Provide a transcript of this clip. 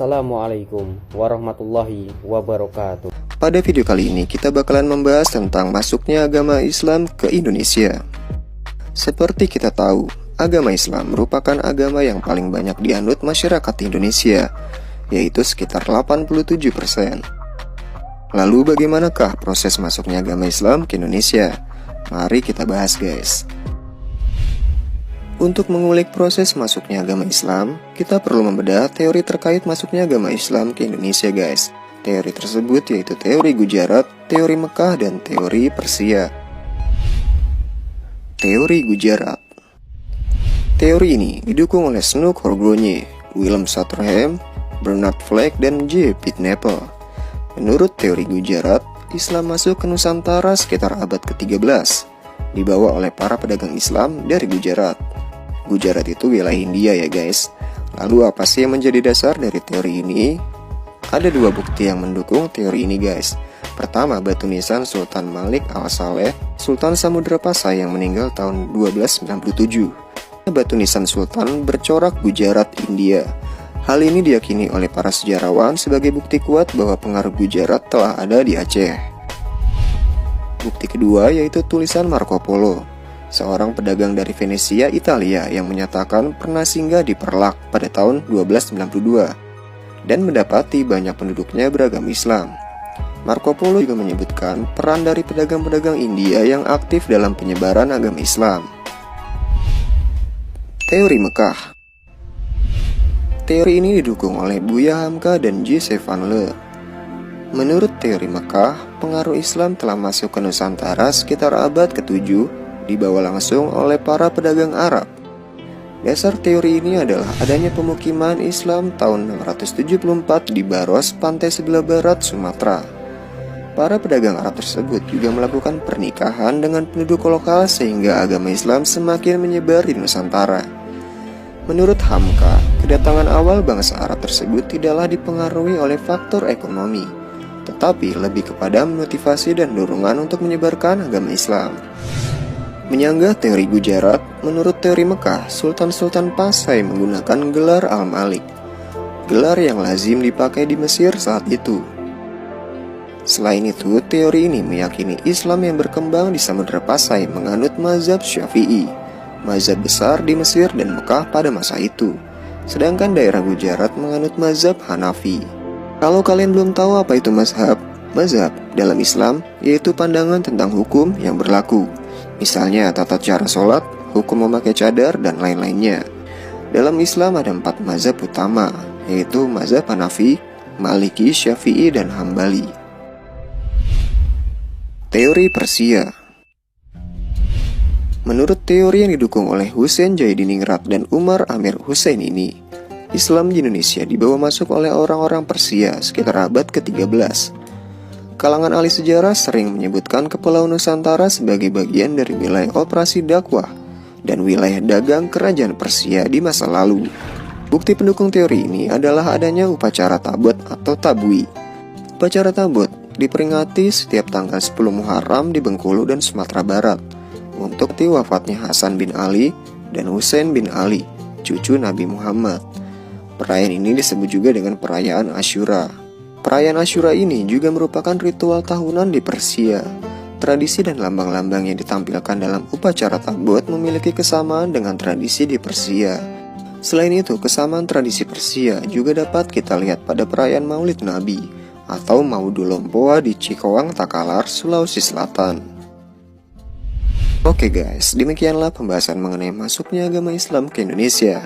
Assalamualaikum warahmatullahi wabarakatuh. Pada video kali ini kita bakalan membahas tentang masuknya agama Islam ke Indonesia. Seperti kita tahu, agama Islam merupakan agama yang paling banyak dianut masyarakat Indonesia, yaitu sekitar 87%. Lalu bagaimanakah proses masuknya agama Islam ke Indonesia? Mari kita bahas guys. Untuk mengulik proses masuknya agama Islam, kita perlu membedah teori terkait masuknya agama Islam ke Indonesia guys. Teori tersebut yaitu teori Gujarat, teori Mekah, dan teori Persia. Teori Gujarat. Teori ini didukung oleh Snook Horgrove, Willem Sotherham, Bernard Fleck, dan J. Pitt Nepel. Menurut teori Gujarat, Islam masuk ke Nusantara sekitar abad ke-13, dibawa oleh para pedagang Islam dari Gujarat. Gujarat itu wilayah India ya guys. Lalu apa sih yang menjadi dasar dari teori ini? Ada dua bukti yang mendukung teori ini guys. Pertama, batu nisan Sultan Malik Al-Saleh, Sultan Samudra Pasai yang meninggal tahun 1297. Batu nisan Sultan bercorak Gujarat, India. Hal ini diyakini oleh para sejarawan sebagai bukti kuat bahwa pengaruh Gujarat telah ada di Aceh. Bukti kedua yaitu tulisan Marco Polo, seorang pedagang dari Venesia, Italia yang menyatakan pernah singgah di Perlak pada tahun 1292 dan mendapati banyak penduduknya beragama Islam. Marco Polo juga menyebutkan peran dari pedagang-pedagang India yang aktif dalam penyebaran agama Islam. Teori Mekah. Teori ini didukung oleh Buya Hamka dan J. Van Le. Menurut teori Mekah, pengaruh Islam telah masuk ke Nusantara sekitar abad ke-7, dibawa langsung oleh para pedagang Arab. Dasar teori ini adalah adanya pemukiman Islam tahun 674 di Baros, pantai sebelah barat Sumatera. Para pedagang Arab tersebut juga melakukan pernikahan dengan penduduk lokal sehingga agama Islam semakin menyebar di Nusantara. Menurut Hamka, kedatangan awal bangsa Arab tersebut tidaklah dipengaruhi oleh faktor ekonomi, tetapi lebih kepada motivasi dan dorongan untuk menyebarkan agama Islam. Menyanggah teori Gujarat, menurut teori Mekah, Sultan-Sultan Pasai menggunakan gelar Al-Malik, gelar yang lazim dipakai di Mesir saat itu. Selain itu, teori ini meyakini Islam yang berkembang di Samudra Pasai menganut mazhab Syafi'i, mazhab besar di Mesir dan Mekah pada masa itu. Sedangkan daerah Gujarat menganut mazhab Hanafi. Kalau kalian belum tahu apa itu mazhab dalam Islam yaitu pandangan tentang hukum yang berlaku. Misalnya tata cara sholat, hukum memakai cadar, dan lain-lainnya. Dalam Islam ada 4 mazhab utama, yaitu mazhab Hanafi, Maliki, Syafi'i, dan Hambali. Teori Persia. Menurut teori yang didukung oleh Husain Jaidiningrat dan Umar Amir Hussein ini, Islam di Indonesia dibawa masuk oleh orang-orang Persia sekitar abad ke-13. Kalangan ahli sejarah sering menyebutkan Kepulauan Nusantara sebagai bagian dari wilayah operasi dakwah dan wilayah dagang kerajaan Persia di masa lalu. Bukti pendukung teori ini adalah adanya upacara tabot atau tabui. Upacara tabot diperingati setiap tanggal 10 Muharram di Bengkulu dan Sumatera Barat untuk wafatnya Hasan bin Ali dan Husain bin Ali, cucu Nabi Muhammad. Perayaan ini disebut juga dengan perayaan Asyura. Perayaan Asyura ini juga merupakan ritual tahunan di Persia. Tradisi dan lambang-lambang yang ditampilkan dalam upacara tabot memiliki kesamaan dengan tradisi di Persia. Selain itu, kesamaan tradisi Persia juga dapat kita lihat pada perayaan Maulid Nabi atau Maudul Lompoa di Cikoang, Takalar, Sulawesi Selatan. Oke guys, demikianlah pembahasan mengenai masuknya agama Islam ke Indonesia.